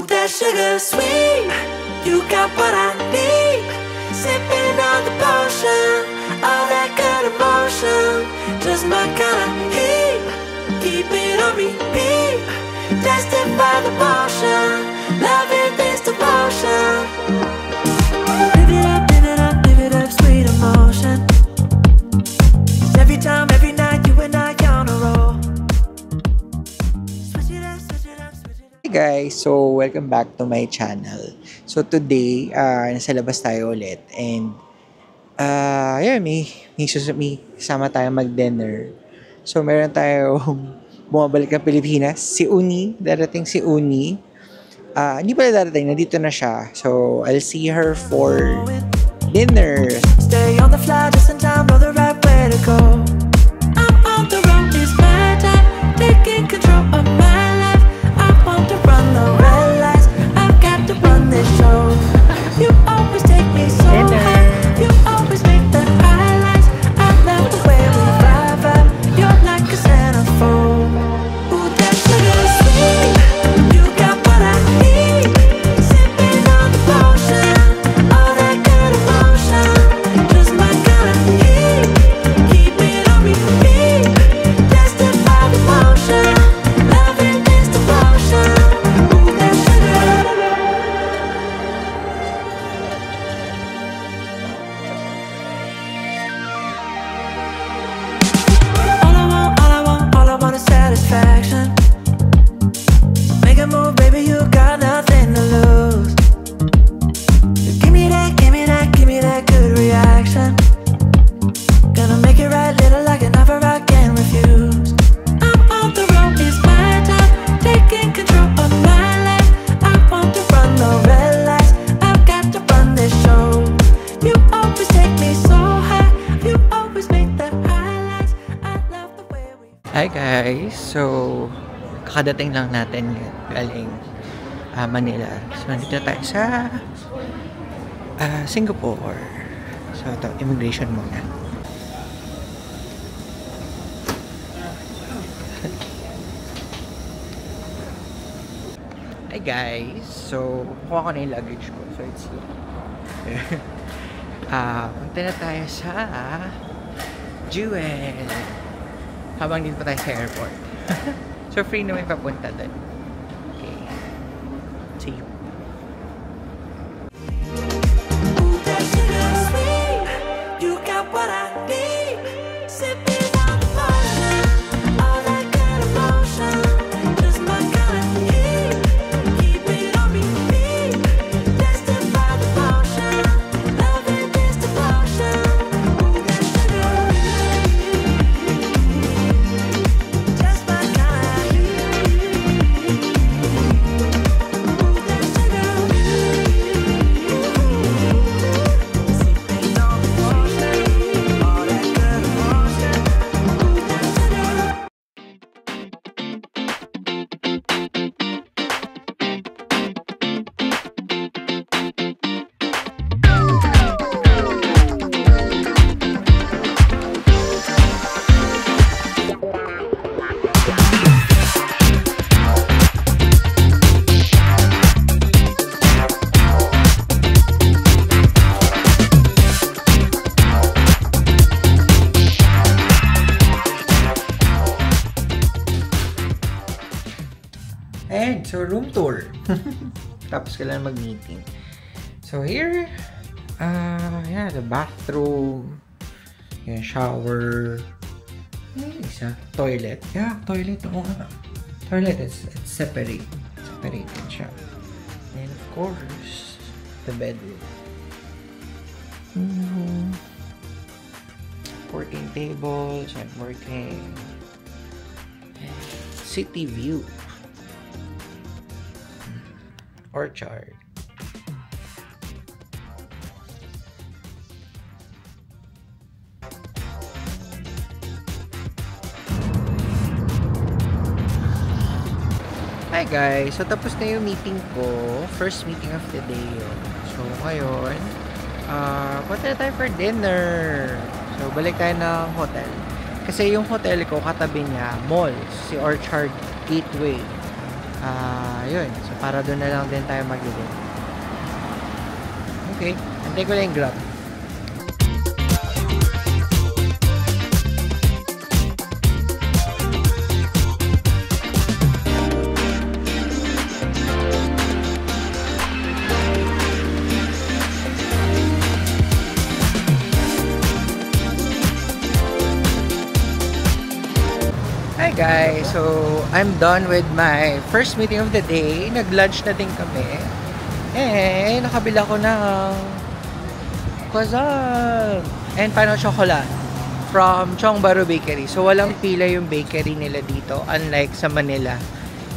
that sugar sweet, you got what I need. Sipping on the potion, all that good emotion, just my kind of heat. Keep it on repeat, tested by the motion, loving this devotion. Live it up, live it up, live it up, sweet emotion. Every time, every night, you and I on a roll. Switch it up, switch it up, switch it up. Hey guys, so welcome back to my channel. So today, nasa labas tayo ulit and yun, may kasama tayo mag-dinner. So meron tayong bumabalik ng Pilipinas, si Uni, darating si Uni. Hindi pala darating, nandito na siya. So I'll see her for dinner. Stay on the fly just in time, know the right way to go. I'm on the road, it's my time, taking control of my life. I want to run the red lights, I've got to run this show. You always take me so high, you always make the highlights. I love the way we vibe, you're like a centerfold. Ooh, that sugar sweet, you got what I need. Sipping on the potion, all that good emotion, just my kind of heat. Keep it on repeat, tested by the motion, loving this devotion. Ooh, that sugar. All I want is satisfaction. Make a move, baby, you got nothing to lose. Give me that, give me that, give me that good reaction. Gonna make it right, little like an offer I can't refuse. I'm on the road, it's my time, taking control of my life. I want to run the red lights, I've got to run this show. You always take me so high, you always make the highlights. I love the way we. Hi guys, so kakadating lang natin galing Manila. So nandito tayo sa Singapore. So ito, immigration muna. Hi guys, so kuha ko na yung luggage ko. So it's here. Punta na tayo sa Jewel. Habang dito pa tayo sa airport. So free na may papunta doon. Okay. See you. Ooh, that sugar sweet, you got what I need. Sipping on the potion, all that good emotion, just my kind of heat. Keep it on repeat, tested by the motion, loving this devotion. Ooh, that sugar, just my kind of heat. Ooh, that sugar. Sipping on the potion, all that good emotion. Ooh, that sugar. And so room tour. Tapos kailangan mag-meeting. So here, yeah, the bathroom, yeah, shower, isa, toilet. Yeah, toilet. Oo nga. Toilet is it's separated siya. And of course, the bedroom. Working tables, I'm working. City view. Orchard. Hi guys! So tapos na yung meeting ko. First meeting of the day yun. So ngayon, punta na tayo for dinner. So balik tayo ng hotel. Kasi yung hotel ko, katabi niya, mall. Si Orchard Gateway. Yun. So, para doon na lang din tayo mag-event. Okay. Antay ko lang yung Grab. Hi guys! So, I'm done with my first meeting of the day. Nag-lunch na din kami. Nakabila ko ng croissant and paano chocolate from Chong Baru Bakery. So, walang pila yung bakery nila dito. Unlike sa Manila,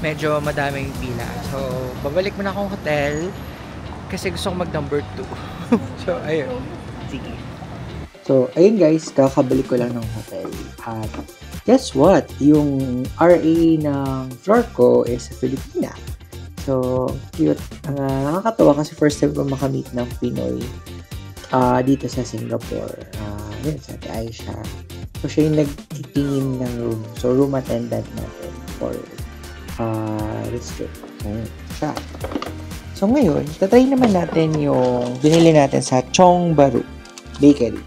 medyo madaming pila. So, babalik muna akong hotel kasi gusto kong mag number 2. So, ayun. Sige. So, ayun guys, kakabalik ko lang ng hotel. At guess what? Yung RA ng floor ko is sa Filipina. So, cute. Nakakatawa kasi first time ko makamit ng Pinoy dito sa Singapore. Yun, sa Ate Aisha. So, siya yung nagtitingin ng room. So, room attendant natin for this trip. Siya. So, ngayon, tatry naman natin yung binili natin sa Chong Baru Bakery.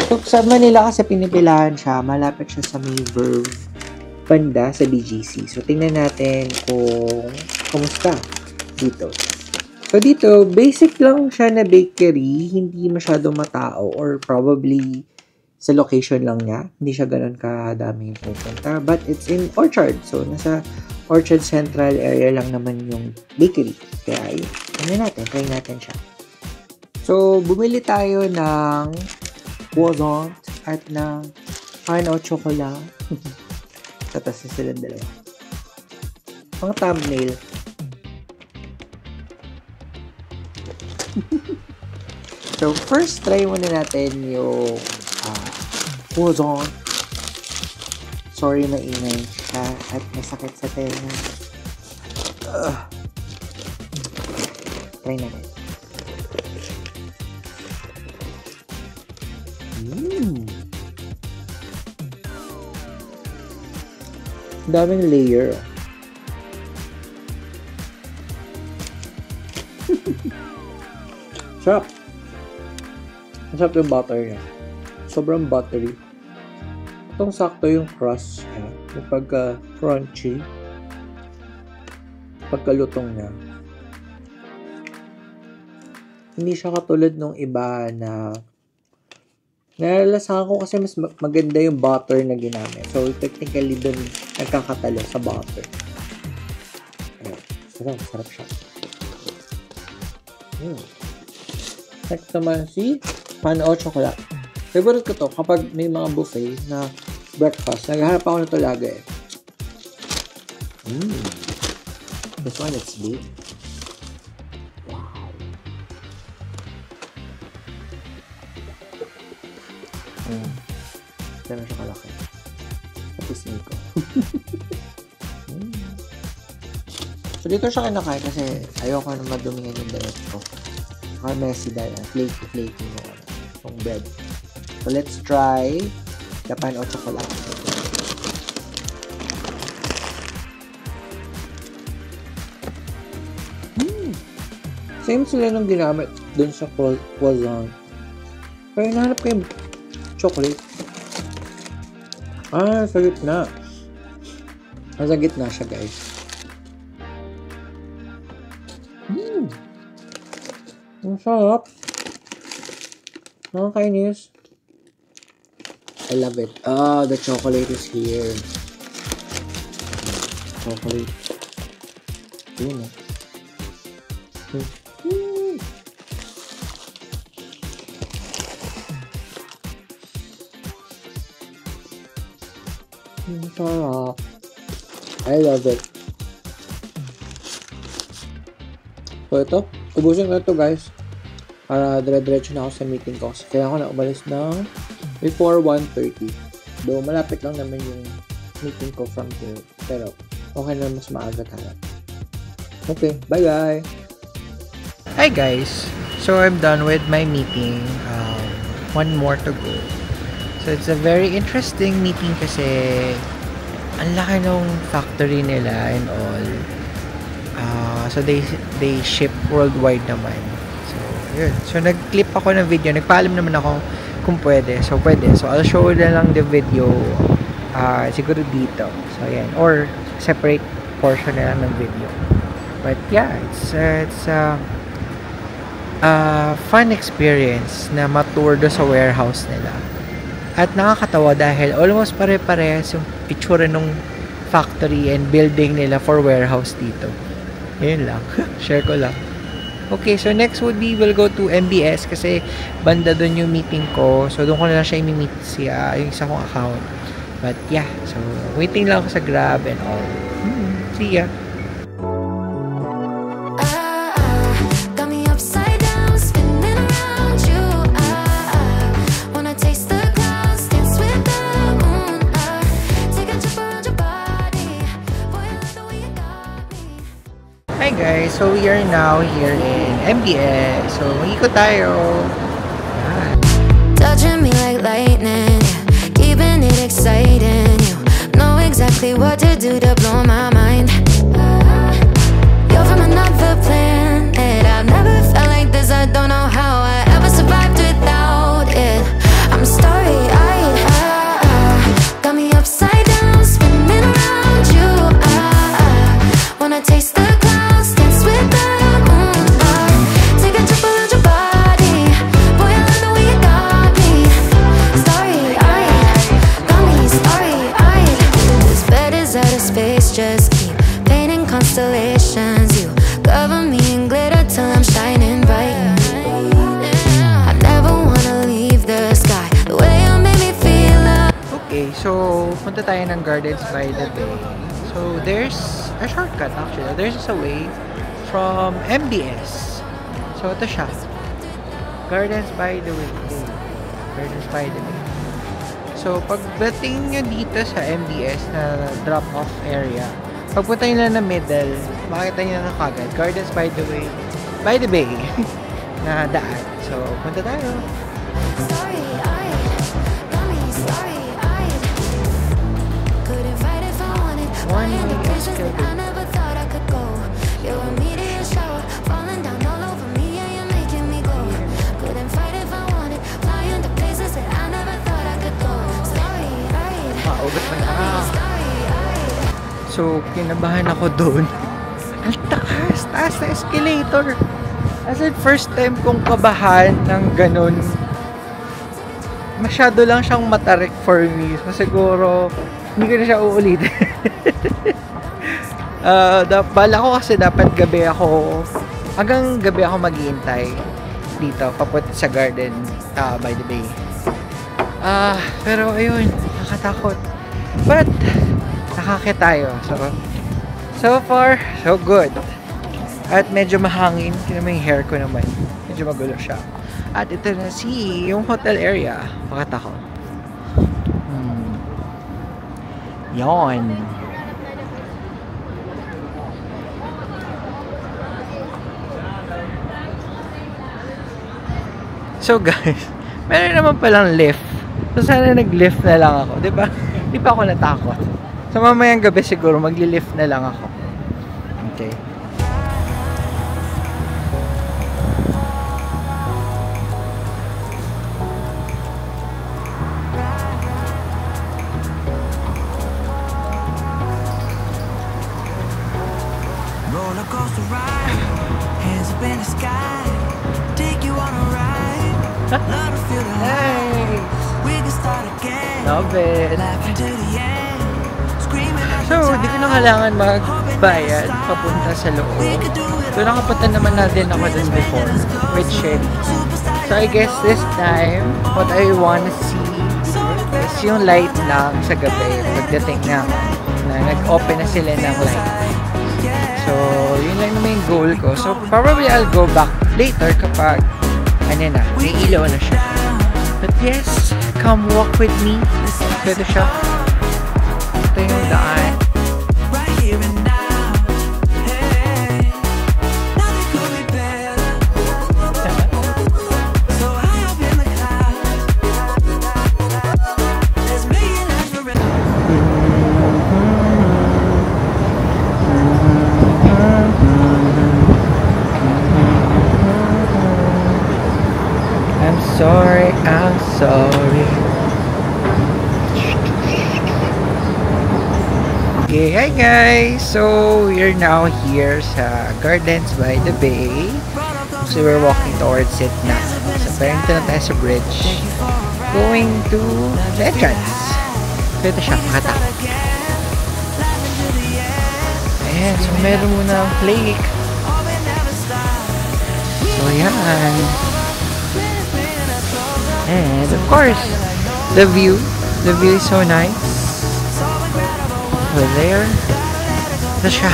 So, sa Manila kasi pinipilahan siya, malapit siya sa may Verve banda sa BGC. So, tingnan natin kung kumusta dito. So, dito, basic lang siya na bakery, hindi masyadong matao or probably sa location lang niya. Hindi siya ganun kadaming pupunta. But it's in Orchard. So, nasa Orchard Central area lang naman yung bakery. Kaya, tingnan natin, try natin siya. So, bumili tayo ng croissant at ng pain au chocolat. Tatas na silang dalawa. Pang thumbnail. So, first try muna natin yung croissant. Sorry, maingay siya at masakit sa tenga. Try natin. Daming layer. Sarap. Masarap yung butter niya. Sobrang buttery. Itong sakto yung crust niya. Yung pagka-crunchy. Pagkalutong niya. Hindi siya katulad nung iba na nalalasahan ko kasi mas maganda yung butter na ginamit. So, technically, dun nagkakatalo sa butter. Ayan. Sarap siya. Next naman si pain au chocolat. Favorite ko to kapag may mga buffet na breakfast. Naghahanap ako nito lagi. This one, it's big. Gano'n siya kalaki. Tapos nito. So, dito siya kinakain kasi ayoko na madumingan yung damit ko. Saka messy dahil flaky yung bread. So, let's try the pain au chocolat. Same sila nung ginamit dun sa croissant. Pero hinahanap ko yung chocolate. Sa gitna. Nasa gitna siya, guys. Ang sarap. Nakakainis. I love it. The chocolate is here. Chocolate. Yun, sarap. I love it. So, ito. Ubusin ko na ito, guys. Para dire-diretso na ako sa meeting ko. Kaya ako na umalis ng before 1:30. Though, malapit lang naman yung meeting ko from here. Pero, okay na mas maaga tayo. Okay. Bye-bye! Hi, guys! So, I'm done with my meeting. One more to go. So, it's a very interesting meeting kasi ang laki nung factory nila and all. So they ship worldwide naman. So yun. So nag-clip ako ng video. Nagpaalam naman ako kung pwede. So pwede. So I'll show na lang the video siguro dito. So ayan. Or separate portion na lang ng video. But yeah, it's fun experience na matour do sa warehouse nila. At nakakatawa dahil almost pare-parehas yung itsura nung factory and building nila for warehouse dito. Ayun lang. Share ko lang. Okay, so next would be we'll go to MBS kasi banda doon yung meeting ko. So doon ko na lang siya i-meet yung isa kong account. But yeah, so waiting lang ako sa Grab and all. See ya. Hi guys, so we are now here in MBS. So mag-ikot tayo. Touching me like lightning, keeping it exciting. You know exactly what to do to blow my mind. You're from another planet. I've never felt like this. I don't know how I ever survived without it. I'm starry-eyed. Got me upside down, spinning around you. Wanna taste the clouds, dance with the moon. Take a trip around your body. Boy, I love the way you got me. Starry-eyed, got me starry-eyed. This bed is out of space, just keep painting constellations. You cover me in glitter till I'm shining bright. I never wanna leave the sky, the way you made me feel. Okay, so punta tayo ng Gardens by the Bay. So there's a shortcut actually. There's a way from MBS. So ito siya. Gardens by the Bay. Gardens by the Bay. So pagdating nyo dito sa MBS na drop-off area, pagpunta nyo lang na middle, makikita nyo na kagad. Gardens by the Way. By the Bay. Na daan. So punta tayo. Starry-eyed, got me starry-eyed. Couldn't fight if I wanted. Flying to places that I never thought I could go. You're a meteor shower, falling down all over me, yeah, you're making me go. Couldn't fight if I wanted. Flying to places that I never thought I could go. Starry-eyed, Maugat na got me na. starry-eyed. So, kinabahan ako doon. Ang taas na escalator. As in, first time kong kabahan ng ganun. Masyado lang siyang matarik for me. So, siguro, hindi ko na siya uulitin. Bala ko kasi dapat gabi ako, hanggang gabi ako maghihintay dito, papunta sa garden by the bay. Pero ayun, nakatakot. But, nakakit tayo. So far, so good. At medyo mahangin. Tignan mo yung hair ko naman. Medyo magulo siya. At ito na yung hotel area. Bakit ako? Yon. So guys, meron naman palang lift. So sana nag-lift na lang ako, 'di ba? Di pa ako natakot. So mamayang gabi siguro magli-lift na lang ako. Okay. Roller coaster ride, hands up in the sky, take you on a ride. Love to feel the Hey! we can start again. Love it. Laughing to the end, screaming at So, di ko na kailangan magbayad papunta sa loob. So, nakapunta naman natin ako dun before with Shelly. So, I guess this time, what I wanna see is yung light lang sa gabi. Pagdating na nag-open na sila ng light. So, yun lang naman yung goal ko. So, probably I'll go back later kapag may ilaw na siya. But yes, come walk with me. Pwede siya. Ito yung daan. right here and now. Hey, nothing could be better. So high up in the clouds, let's make it last forever. Sorry. Okay, hi guys! So, we're now here sa Gardens by the Bay. So, we're walking towards it na. So, parang ito na tayo sa bridge. Going to the entrance. So, ito siya, makatakot. Ayan, so meron muna ang lake. So, yan. And, of course, the view. The view is so nice. Over there. Ito siya.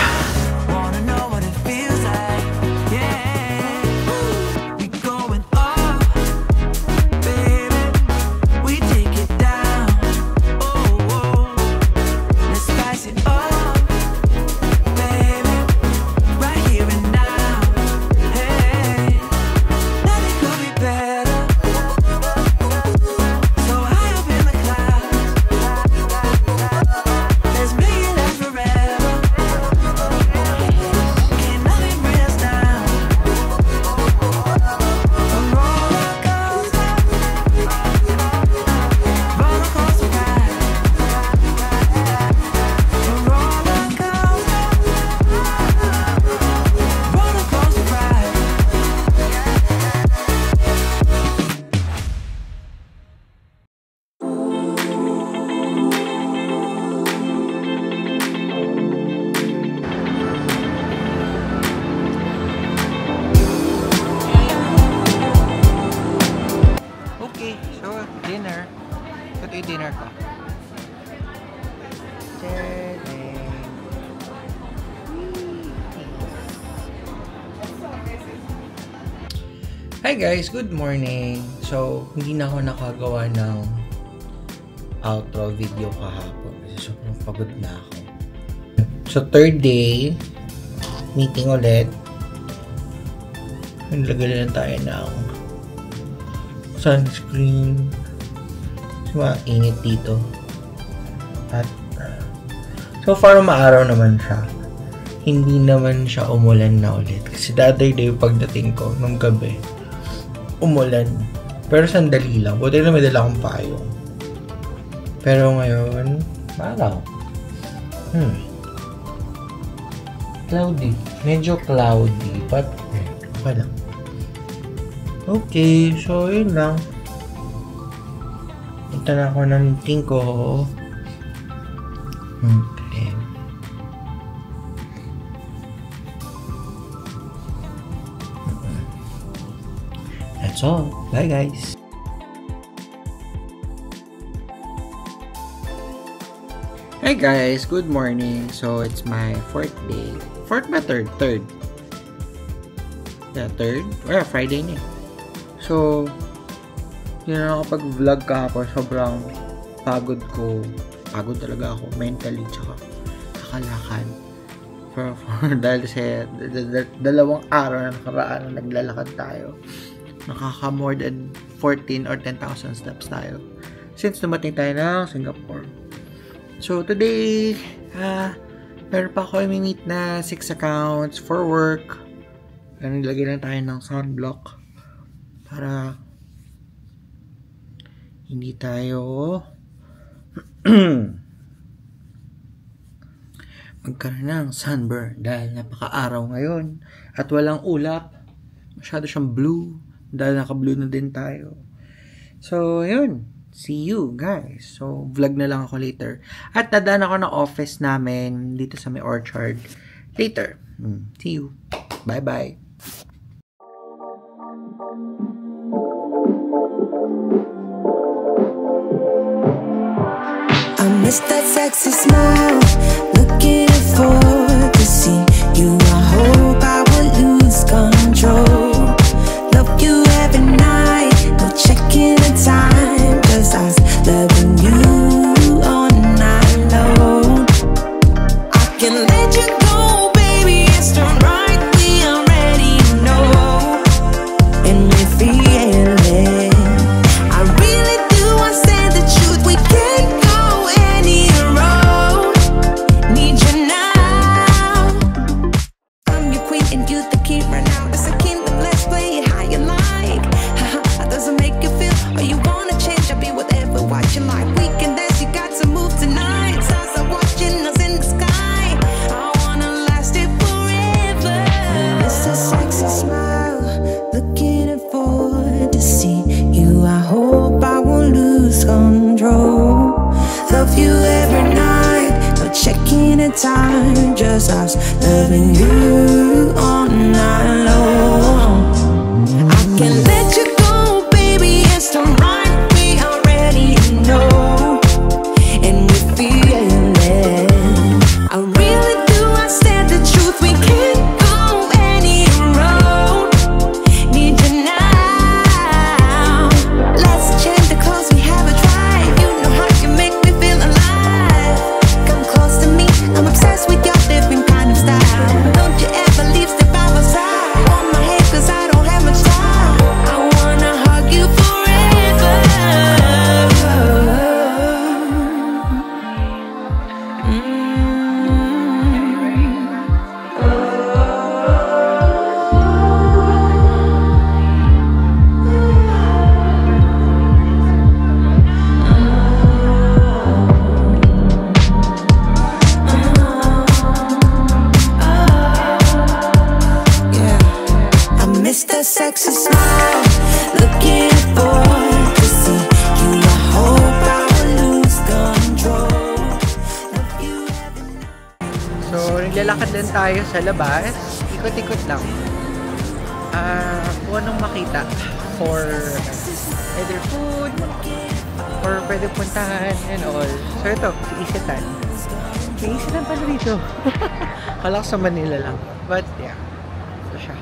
Dinner. Ito yung dinner ko. Hi guys, good morning. So, hindi na ako nakagawa ng outro video kahapon kasi sobrang pagod na ako. So, third day, meeting ulit. Nilagay lang tayo ng sunscreen. Mainit dito. At so far maaraw naman siya. Hindi naman siya umulan na ulit. Kasi the other day pagdating ko nung gabi, umulan. Pero sandali lang. Buti na may dala akong payong. Pero ngayon, maaraw. Cloudy. Medyo cloudy. But, okay lang. Okay, so yun lang. Punta na ako ng meeting ko. Okay. That's all. Bye guys. Hey guys, good morning. So it's my fourth day. Fourth ba third? Third. Yeah, third. Well, Friday na. So, yun na nakapag-vlog kahapon. Sobrang pagod ko. Pagod talaga ako. Mentally, tsaka kakalakad. Dahil sa dalawang araw na nakaraan na naglalakad tayo. Nakaka more than 14 or 10,000 steps tayo. Since dumating tayo ng Singapore. So, today, meron pa ako i-meet na 6 accounts for work. Nilagay lang tayo ng sunblock para hindi tayo magkaroon ng sunburn dahil napaka-araw ngayon at walang ulap. Masyado siyang blue dahil naka-blue na din tayo. So, yun. See you guys. So, vlog na lang ako later. At nadaan ako ng office namin dito sa may orchard later. See you. Bye-bye. I miss that sexy smile, looking for to see you. I hope I will lose control. Love you every night, no checking the time, 'cause I was loving you all night long. I can let you go, baby, it's the right way, I already know. And we feel it, I really do, I said the truth, we can't go any road. Need you now. time, just us loving you all night long. I can let you go, baby, it's the right we already know, and we feel it. I really do, I said the truth, we can't go any road. Need you now. Let's change the clothes we haven't tried. You know how you make me feel alive. Come close to me, I'm obsessed with your different kind of style. Don't you ever leave, step by my side. On my head, cause I don't have much time. I wanna hug you forever. Yeah, I miss that sexy smile. Looking forward to see you. I hope I lose control. Love you every night. So, naglalakad din tayo sa labas. Ikot-ikot lang. Kung anong makita for either food or pwede puntahan and all. So, ito, si Isitan. Si Isitan pala dito. Kala ko sa Manila lang. But, yeah. Ito siya.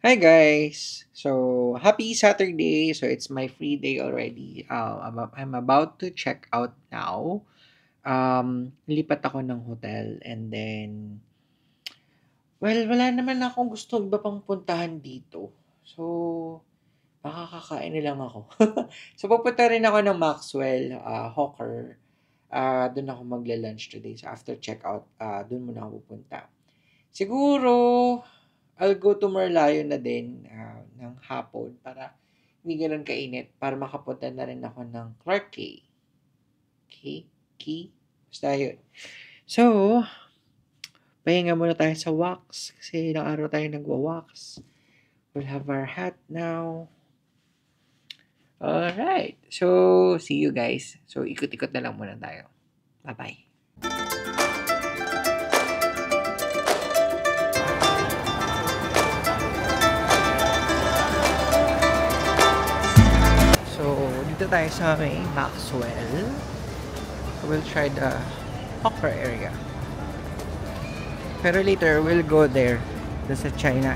Hi guys! So, happy Saturday! So, it's my free day already. I'm about to check out now. Lipat ako ng hotel and then, well, wala naman akong gusto iba pang puntahan dito. So, baka kakain na lang ako. So, pupunta rin ako ng Maxwell, Hawker. Doon ako magla-lunch today. So, after check out, doon muna ako pupunta. Siguro, I'll go to Merlion na din ng hapon para hindi ganun kainit para makapunta na rin ako ng Clark Quay. Basta yun. So, pahinga muna tayo sa wax kasi ilang araw tayo nagwa-wax. We'll have our hat now. Alright. So, see you guys. So, ikot-ikot na lang muna tayo. Bye-bye. Dito tayo sa may Maxwell. We'll try the Hawker area. Pero later, we'll go there. Sa China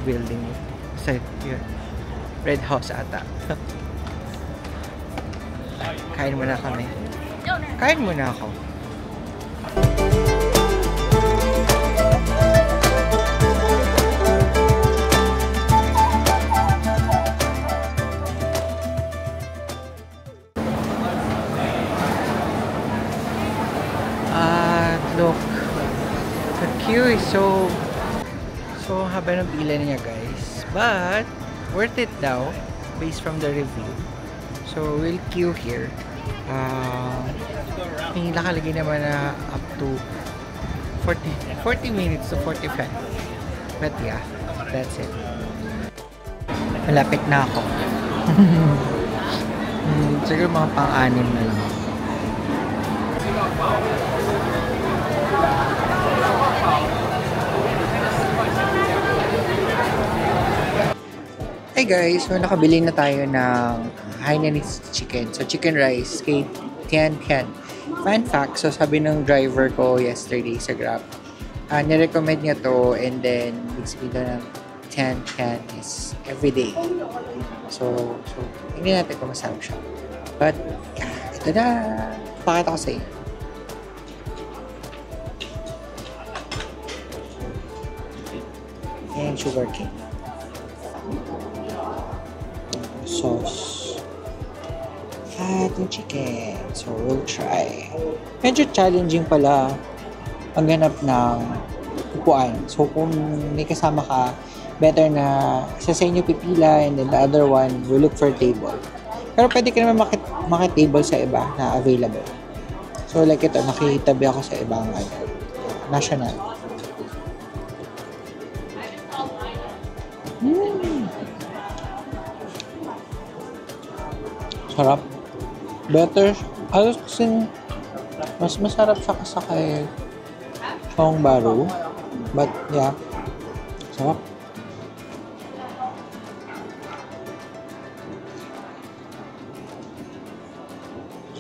building. Sa yun. Red House ata. Kain muna kami. Kain muna ako. Look, the queue is so haba ng pila niya guys, but worth it daw based from the review. So we'll queue here. May nakalagay naman na up to 40 minutes to 45, but yeah, that's it. Malapit na ako. Siguro mga pang-anim na lang. Hey guys, so nakabili na tayo ng Hainanese chicken. So chicken rice kay Tian Tian. Fun fact, so sabi ng driver ko yesterday sa Grab, nirecommend niya to and then big sabihin ng Tian Tian is everyday. So hindi natin kung masarap siya. But, yeah, ito na. Pakita ko sa iyo. And sugar cane. Sauce. At yung chicken. So, we'll try. Medyo challenging pala maghanap ng upuan. So, kung may kasama ka, better na isa sa inyo pipila and then the other one will look for table. Pero pwede ka naman makitable sa iba na available. So, like ito, nakitabi ako sa ibang national. Sarap. Better. Halos kasing mas masarap siya sa kay Chong Baru. But, yeah. Sarap.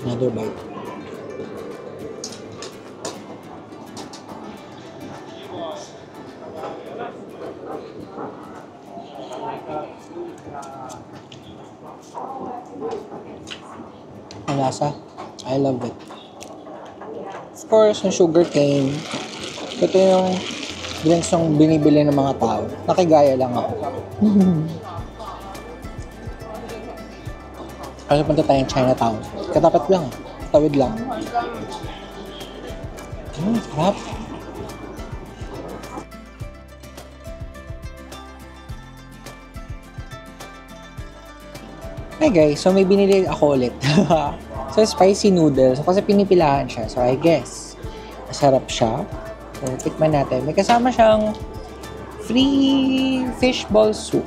Another bite. Ang lasa. I love it. Of course, yung sugar cane. Ito yung drinks yung binibili ng mga tao. Nakigaya lang ako. Kasi punta tayong Chinatown. Katapat lang. Tawid lang. Sarap. Hey guys, so may binili ako ulit. So, spicy noodles. So, kasi pinipilahan siya. So, I guess, masarap siya. So, tikman natin. May kasama siyang free fishball soup.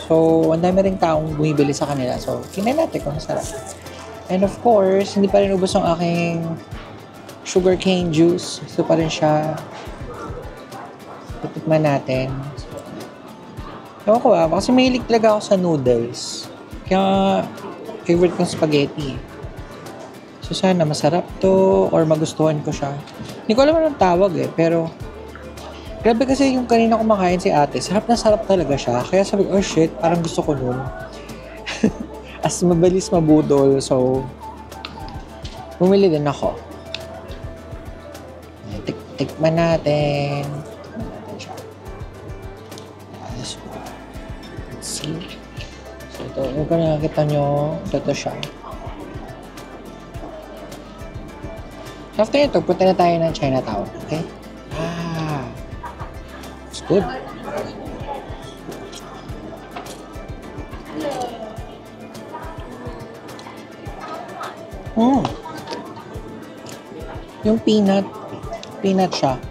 So, ang dami rin taong bumibili sa kanila. So, tingnan natin kung masarap. And of course, hindi pa rin ubos ang aking sugarcane juice. Ito pa rin siya. Tikman natin. Ewan ko kasi mahilig talaga ako sa noodles. Kaya, favorite kong spaghetti. So, sana masarap to or magustuhan ko siya. Hindi ko alam anong tawag pero grabe kasi yung kanina kumakain si ate, sarap na sarap talaga siya. Kaya sabi ko, oh shit, parang gusto ko nun. As mabilis mabudol, so bumili din ako. Tikman natin. Let's see. So, ito, kung nakakita nyo, ito siya. After ito, punta na tayo ng Chinatown. Okay? It's good. Yung peanut siya.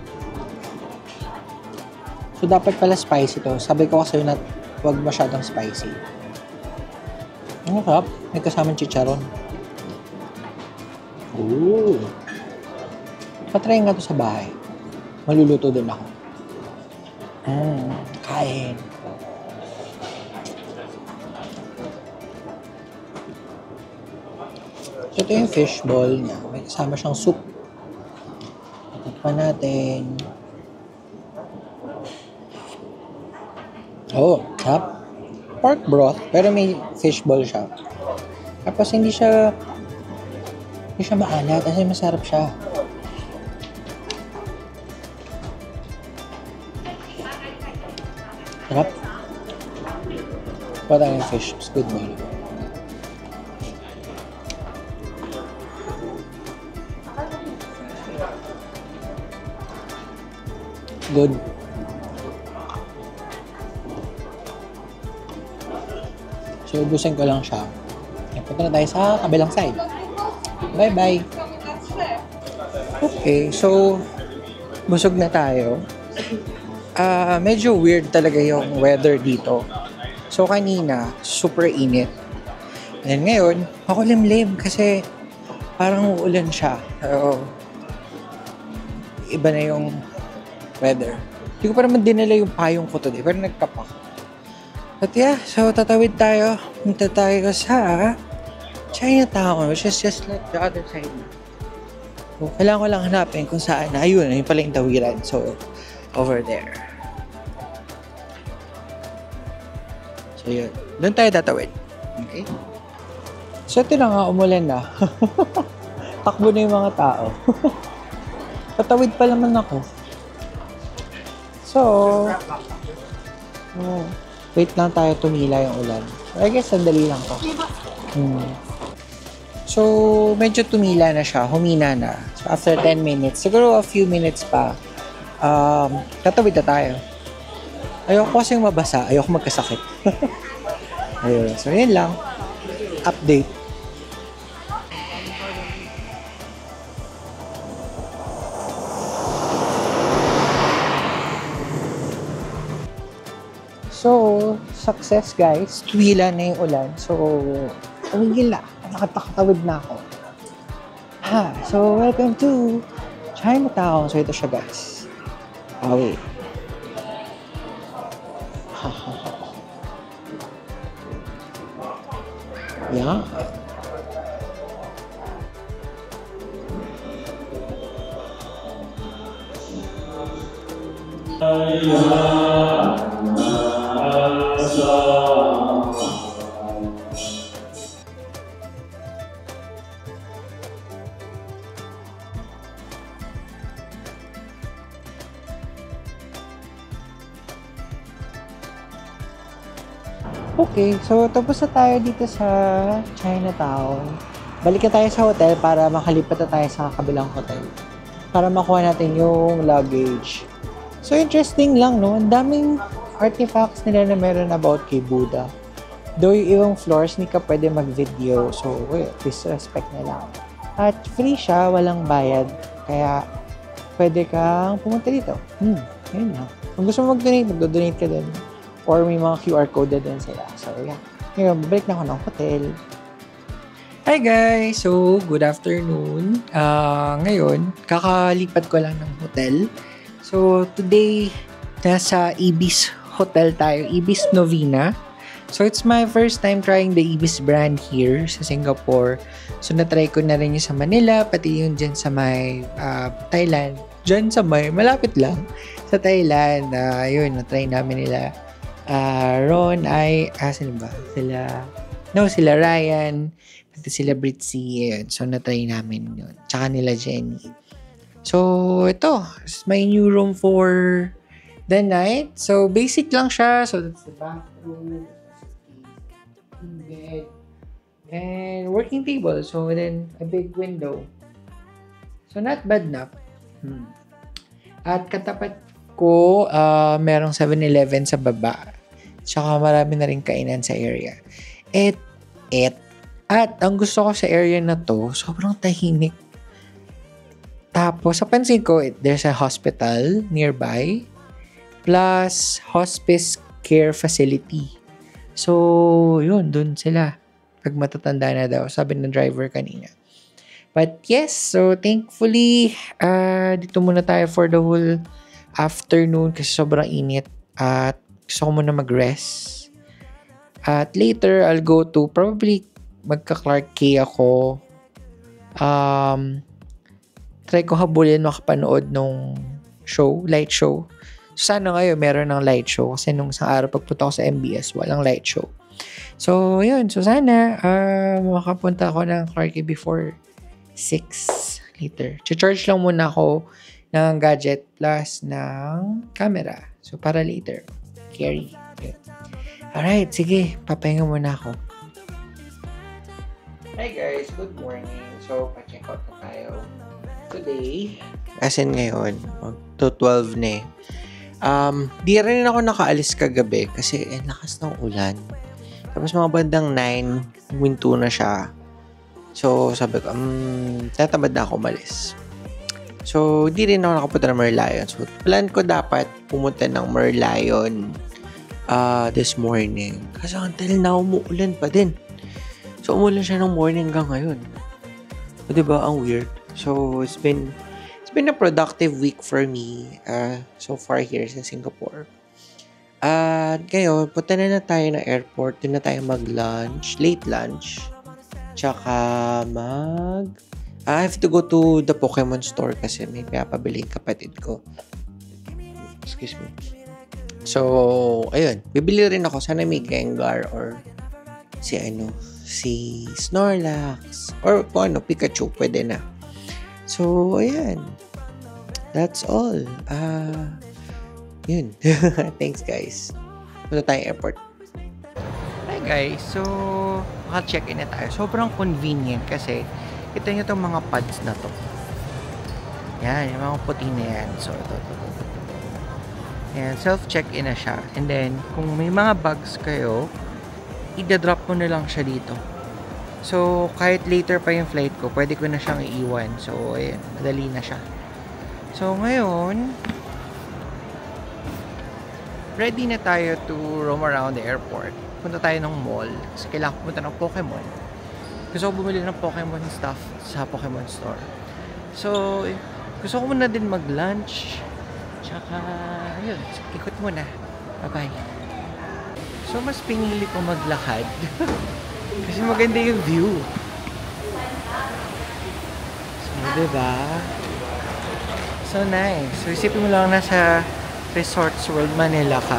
So, dapat pala spicy to. Sabi ko kasi na huwag masyadong spicy. Ano sarap? May kasamang chicharon. Ooh. Patry nga to sa bahay. Maluluto din ako. Kain. So, ito yung fishball niya. May kasama siyang soup. Tikman natin. Oh, sarap. Pork broth, pero may fishball siya. Tapos hindi siya maalat kasi masarap siya. Sarap. What are yung fish? It's good man. Good. So, ubusin ko lang siya. Punta na tayo sa kabilang side. Bye-bye. Okay, so, busog na tayo. Medyo weird talaga yung weather dito. So, kanina, super init. And ngayon, makulimlim kasi parang uulan siya. So, iba na yung weather. Hindi ko pa naman dinala yung payong ko today, pero nagkapak. But yeah, so tatawid tayo. Punta tayo sa Chinatown, which is just like the other side. So, kailangan ko lang hanapin kung saan. Ayun, ayun pala yung tawiran. So, over there. So, yun. Doon tayo tatawid. Okay? So, ito na nga, umulan na. Takbo na yung mga tao. Tatawid pa naman ako. So, wait lang tayo tumila yung ulan. So, I guess, sandali lang to. So, medyo tumila na siya. Humina na. So, after 10 minutes, siguro a few minutes pa, Tatawid na tayo. Ayoko kasing mabasa. Ayoko magkasakit. Ayun. So, yun lang. Update. So, success guys. Tuwila na yung ulan. So, tumigil na. Nakatawid na ako. So welcome to Chinatown. So, ito siya guys. Wait. Yeah. Okay, so tapos na tayo dito sa Chinatown. Balik na tayo sa hotel para makalipat na tayo sa kabilang hotel. Para makuha natin yung luggage. So interesting lang, no? Ang daming artifacts nila na meron about kay Buddha. Though yung ibang floors, hindi ka pwede mag-video. So, please respect na lang. At free siya, walang bayad. Kaya, pwede kang pumunta dito. Yun na. Kung gusto mo mag-donate, mag-donate ka din. Or may mga QR code din sila. So, yeah. Ngayon, babalik na ako ng hotel. Hi guys! So, good afternoon. Ngayon, kakalipat ko lang ng hotel. So, today, nasa Ibis Hotel tayo. Ibis Novena. So, it's my first time trying the Ibis brand here sa Singapore. So, natry ko na rin yung sa Manila, pati yung dyan sa may Thailand. Dyan sa may, malapit lang sa Thailand. Yun, natry namin nila. Ron ay, sila ba? Sila Ryan, pati sila Britzy. Yun. So, natry namin yun. Tsaka nila Jenny. So, ito. This is my new room for the night. So, basic lang siya. So, that's the bathroom. Bed. And working table. So, then, a big window. So, not bad na. At katapat ko, merong 7-Eleven sa baba. Tsaka marami na rin kainan sa area. At ang gusto ko sa area na to, sobrang tahimik. Tapos, sa pansin ko, there's a hospital nearby. Plus, hospice care facility. So, yun, dun sila. Pag matatanda na daw, sabi ng driver kanina. But yes, so thankfully, dito muna tayo for the whole afternoon kasi sobrang init. At gusto ko muna mag-rest. At later, I'll go to, probably, magka-Clark K ako. Try ko habulin makapanood nung show, light show. So, sana ngayon meron ng light show kasi nung isang araw pagpunta ko sa MBS, walang light show. So, yun. So, sana makapunta ako ng Clark K before 6 later. Charge lang muna ako ng gadget plus ng camera. So, para later. Carry. Yun. Alright, sige. Papahinga muna ako. Hi guys, good morning. So, pa-check out na tayo today. As in ngayon, mag-12 na eh. Di rin ako nakaalis kagabi kasi lakas ng ulan. Tapos mga bandang 9, winto na siya. So, sabi ko, tatamad na ako umalis. So, di rin ako nakapunta ng Merlion. So, plan ko dapat pumunta ng Merlion this morning. Kasi until now, umuulan pa din. So, umulan siya ng morning hanggang ngayon. So, diba? Ang weird. So, it's been a productive week for me so far here sa Singapore. At ngayon, punta na tayo ng airport. Doon na tayo mag-lunch. Late lunch. Tsaka I have to go to the Pokemon store kasi may pinapabili kapatid ko. Excuse me. So, ayun. Bibili rin ako. Sana may Gengar or si Snorlax or kung ano, Pikachu. Pwede na. So, ayan. That's all. Yun. Thanks, guys. Punta tayong airport. Hi, guys. So, maka-check-in na tayo. Sobrang convenient kasi ito nyo itong mga pads na to. Yan, yung mga puti na yan. So, ito. Ayan, self-check-in na siya. And then, kung may mga bags kayo, i-drop mo na lang siya dito. So, kahit later pa yung flight ko, pwede ko na siyang iiwan. So, ayan, madali na siya. So, ngayon, ready na tayo to roam around the airport. Punta tayo ng mall. Kasi kailangan pumunta ng Pokemon. Gusto ko bumili ng Pokemon stuff sa Pokemon store. So, gusto ko muna din mag-lunch. Tsaka, ayun, ikot muna. Bye-bye. So, mas pinili ko maglakad. Kasi maganda yung view. So, diba? So, nice. So, isipin mo lang nasa Resorts World Manila ka.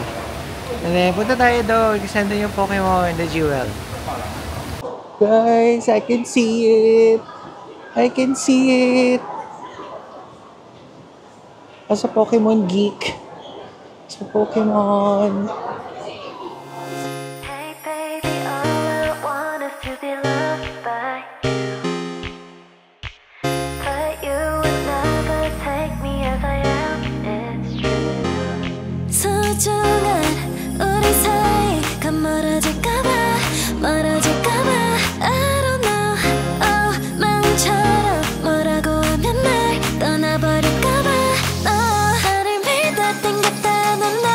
And then, punta tayo doon. Kasi nandun yung Pokemon, the Jewel. Guys, I can see it. I can see it. As a Pokemon geek. Sa Pokemon. Hey baby, all I want is to be loved by you. But you would never take me as I am, it's true. 소중한 우리 사이가 멀어질까봐 I don't know. Oh, 맘처럼 뭐라고 하면 날 떠나버릴까봐 나를 믿어 땡겼다는 나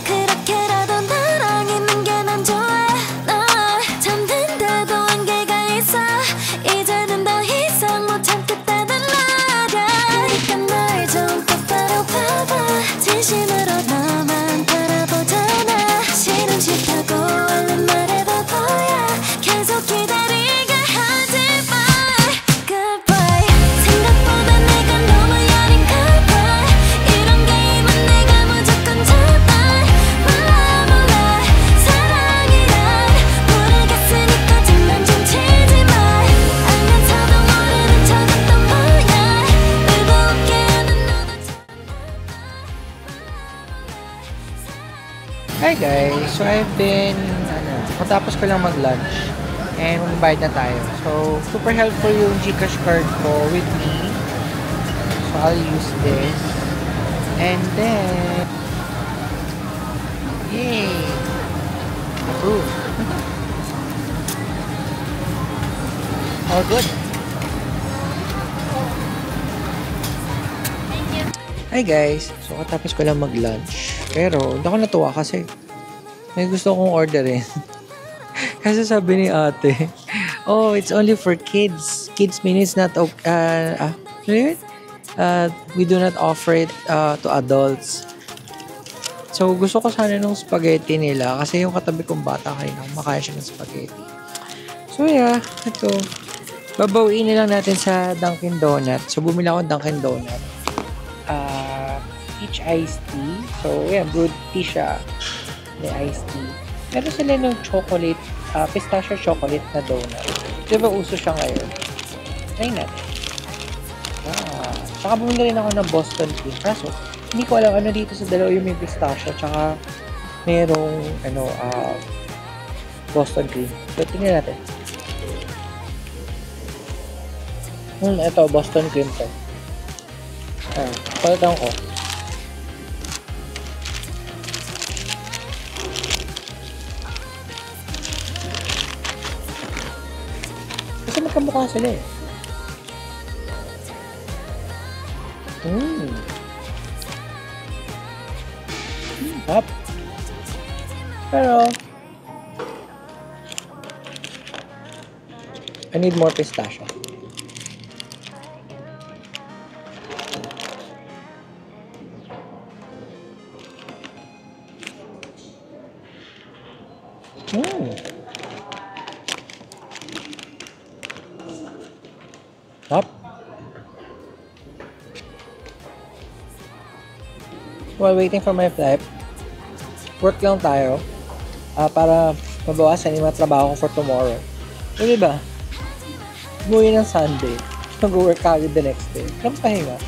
그렇게라도 나랑 있는 게 난 좋아 널 참는데도 한계가 있어 이제는 더 이상 못 참겠다는 말야 그러니까 날 좀 똑바로 봐봐 진심으로 너만 바라보잖아 싫은 싫다고 얼른 말해봐 보여 계속 기다리게 하지 마 Goodbye 생각보다 내가 너무 여린가 봐 이런 게임은 내가 무조건 잡아 몰라 사랑이란 모르겠으니까 장난 좀 치지 마 알면서도 모르는 척했던 거야 울고 웃게 하는 너도 Hi guys! So I've been, matapos ko lang mag-lunch and magbayad na tayo. So, super helpful yung Gcash card ko with me. So, I'll use this. And then, yay! Approved. All good. Hi guys! So, katapos ko lang mag-lunch. Pero, hindi ako natuwa kasi may gusto kong orderin. Kasi sabi ni ate, oh, it's only for kids. Kids mean it's not, we do not offer it to adults. So, gusto ko sana nung spaghetti nila kasi yung katabi kong bata kayo makaya siya ng spaghetti. So, yeah, ito. Babawiin na lang natin sa Dunkin' Donut. So, bumili ako ng Dunkin' Donut. Peach iced tea. So, yeah, brewed tea siya. May iced tea. Meron sila ng chocolate, pistachio chocolate na donut. Di ba uso siya ngayon? Try natin. Tsaka bumili rin ako ng Boston cream. Kaso, hindi ko alam ano dito sa dalawa yung may pistachio. Tsaka, merong, Boston cream. So, tingnan natin. Ito, Boston cream to. Palitan ko. Kasi magkamukha sila eh. Hap. Pero, I need more pistachio. Hap. While waiting for my flight, work lang tayo para mabawasan yung mga trabaho ko for tomorrow. So, diba? Umuwi ng Sunday, mag-work agad the next day. Pahinga.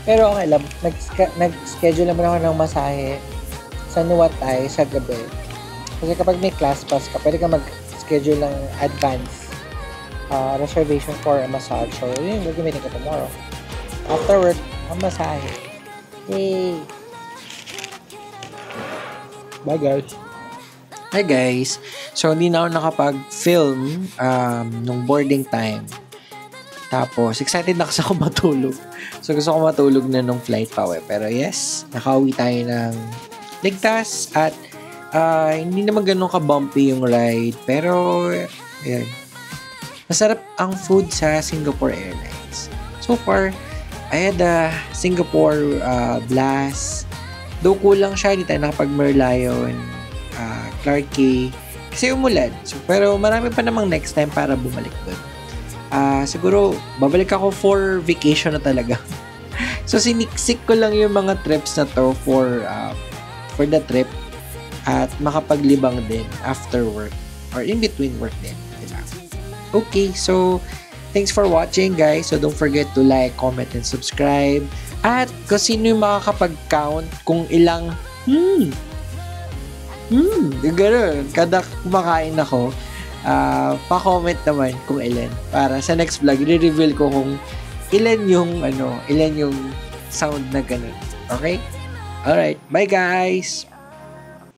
Pero okay lang, nag-schedule naman ako ng masahe sa Nuwatay sa gabi. Kasi kapag may class pass ka, pwede ka mag-schedule ng advance reservation for a massage. So, yun, gagamitin ko tomorrow. After work, ang masahe. Yay! Bye guys! Hi guys! So, hindi na ako nakapag-film nung boarding time. Tapos, excited na kasi ako matulog. So, gusto ko matulog na nung flight pa eh. Pero yes, nakauwi tayo ng ligtas at hindi naman ganun ka-bumpy yung ride. Pero, ayun. Masarap ang food sa Singapore Airlines. So far, I had a Singapore blast. Though kulang siya, hindi tayo nakapag-Merlion, Clark Quay. Kasi umulan. So, pero marami pa namang next time para bumalik doon. Siguro, babalik ako for vacation na talaga. So, siniksik ko lang yung mga trips na to for the trip at makapaglibang din after work or in between work din. Diba? Okay, so thanks for watching guys. So don't forget to like, comment, and subscribe. At kung sino yung makakapag-count kung ilang gano'n. Kada kumakain ako, pa-comment naman kung ilan. Para sa next vlog, i-reveal ko kung ilan yung sound na gano'n. Okay? Alright, bye guys!